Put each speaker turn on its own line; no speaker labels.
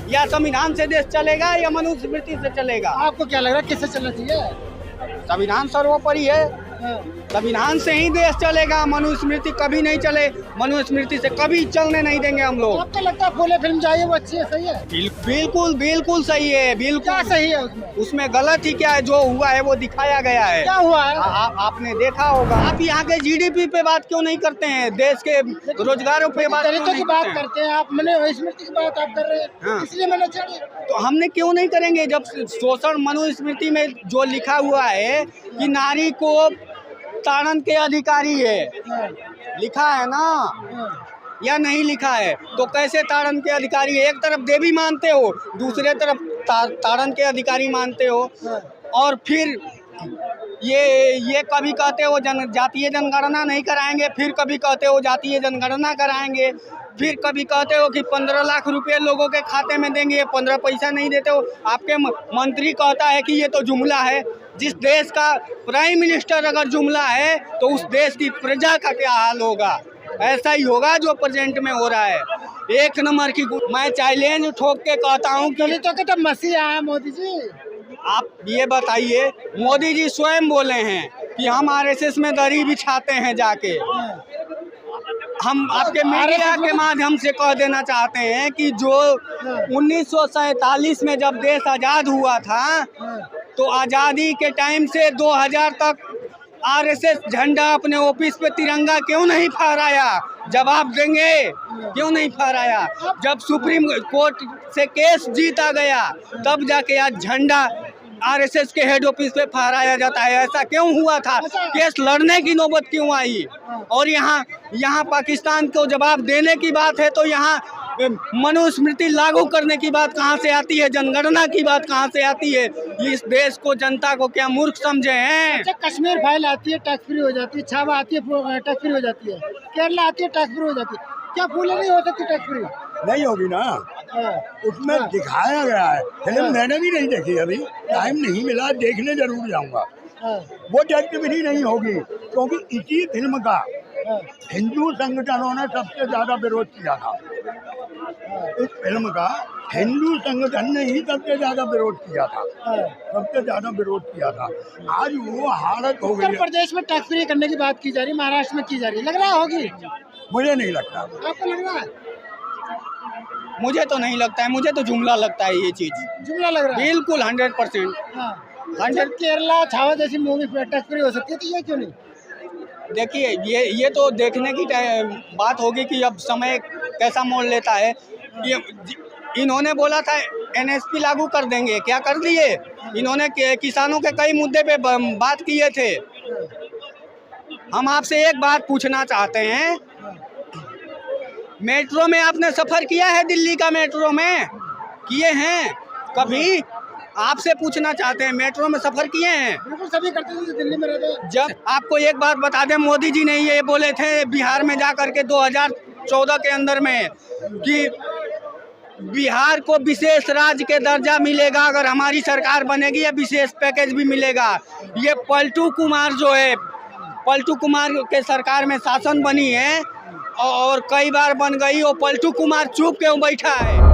या संविधान से देश चलेगा या मनुस्मृति से चलेगा?
आपको क्या लग रहा है किससे चलना चाहिए?
संविधान सर्वोपरि है, संविधान से ही देश चलेगा, मनुस्मृति कभी नहीं चले, मनुस्मृति से कभी चलने नहीं देंगे हम लोग।
आपको लगता है फूले फिल्म जो आई है वो अच्छी है, सही है?
बिल्कुल बिल्कुल सही है,
क्या
बिल्कुल
सही है उसमें?
उसमें गलत ही क्या है, जो हुआ है वो दिखाया गया है।
क्या हुआ है?
आपने देखा होगा। आप यहाँ के जीडीपी पे बात क्यों नहीं करते हैं, देश के रोजगारों पे बात क्यों
दलितों
नहीं
की बात
करते हैं?
करते हैं आप, मैंने स्मृति की बात आप कर रहे हैं,
हाँ।
इसलिए मैंने छेड़ी।
तो हमने क्यों नहीं करेंगे जब शोषण मनुस्मृति में जो लिखा हुआ है कि नारी को ताड़न के अधिकारी है, लिखा है ना या नहीं लिखा है? तो कैसे ताड़न के अधिकारी है? एक तरफ देवी मानते हो, दूसरे तरफ ताड़न के अधिकारी मानते हो, और फिर ये कभी कहते हो जातीय जनगणना नहीं कराएंगे, फिर कभी कहते हो जातीय जनगणना कराएंगे, फिर कभी कहते हो कि 15 लाख रुपए लोगों के खाते में देंगे, 15 पैसा नहीं देते हो। आपके मंत्री कहता है कि ये तो जुमला है। जिस देश का प्राइम मिनिस्टर अगर जुमला है तो उस देश की प्रजा का क्या हाल होगा? ऐसा ही होगा जो प्रेजेंट में हो रहा है। एक नंबर की मैं चैलेंज ठोक के कहता हूँ कि
दलितों के तो मसीहा है मोदी जी।
आप ये बताइए, मोदी जी स्वयं बोले हैं कि हम आरएसएस में दरी बिछाते हैं जाके। हम आपके मीडिया के माध्यम से कह देना चाहते हैं कि जो 1947 में जब देश आज़ाद हुआ था, तो आज़ादी के टाइम से 2000 तक आरएसएस झंडा अपने ऑफिस पे तिरंगा क्यों नहीं फहराया? जवाब देंगे, क्यों नहीं फहराया? जब सुप्रीम कोर्ट से केस जीता गया तब जाके आज झंडा आरएसएस के हेड ऑफिस पे फहराया जाता है। ऐसा क्यों हुआ था? केस लड़ने की नौबत क्यों आई? और यहाँ पाकिस्तान को जवाब देने की बात है तो यहाँ मनुस्मृति लागू करने की बात कहाँ से आती है? जनगणना की बात कहाँ से आती है? इस देश को, जनता को क्या मूर्ख समझे हैं?
अच्छा, कश्मीर फाइल आती है टैक्स फ्री हो जाती है, छावा आती है टैक्स फ्री हो जाती है, केरला आती है टैक्स फ्री हो जाती है, क्या फूले नहीं हो सकती टैक्स फ्री?
नहीं होगी ना, उसमें दिखाया गया है। फिल्म मैंने भी नहीं देखी, अभी टाइम नहीं मिला, देखने जरूर जाऊंगा। वो टैक्स फ्री नहीं होगी क्योंकि इसी फिल्म का हिंदू संगठनों ने सबसे ज्यादा विरोध किया था। इस फिल्म का हिंदू संगठन ने ही सबसे ज्यादा विरोध किया था, सबसे ज्यादा विरोध किया था। आज वो हालत हो गई।
उत्तर प्रदेश में टैक्स फ्री करने की बात की जा रही है, महाराष्ट्र में की जा रही है, लग रहा होगी?
मुझे नहीं लगता।
आपको लग रहा है?
मुझे तो नहीं लगता है, मुझे तो जुमला लगता है ये चीज।
जुमला लग रहा है?
बिल्कुल 100%।
जब केरला छावा जैसी मूवी टैक्स फ्री हो सकती है तो ये क्यों नहीं?
देखिए, ये तो देखने की बात होगी कि अब समय कैसा मोड़ लेता है। इन्होंने बोला था एनएसपी लागू कर देंगे, क्या कर दिए? इन्होंने किसानों के कई मुद्दे पे बात किए थे। हम आपसे एक बात पूछना चाहते हैं, मेट्रो में आपने सफ़र किया है? दिल्ली का मेट्रो में किए हैं कभी? आपसे पूछना चाहते हैं, मेट्रो में सफ़र किए हैं?
बिल्कुल, सभी करते थे दिल्ली में रहते हैं।
जब आपको एक बात बता दें, मोदी जी ने ये बोले थे बिहार में जा कर के 2014 के अंदर में कि बिहार को विशेष राज्य के दर्जा मिलेगा अगर हमारी सरकार बनेगी, या विशेष पैकेज भी मिलेगा। ये पलटू कुमार जो है, पलटू कुमार के सरकार में शासन बनी है और कई बार बन गई, वो पलटू कुमार चुप क्यों बैठा है?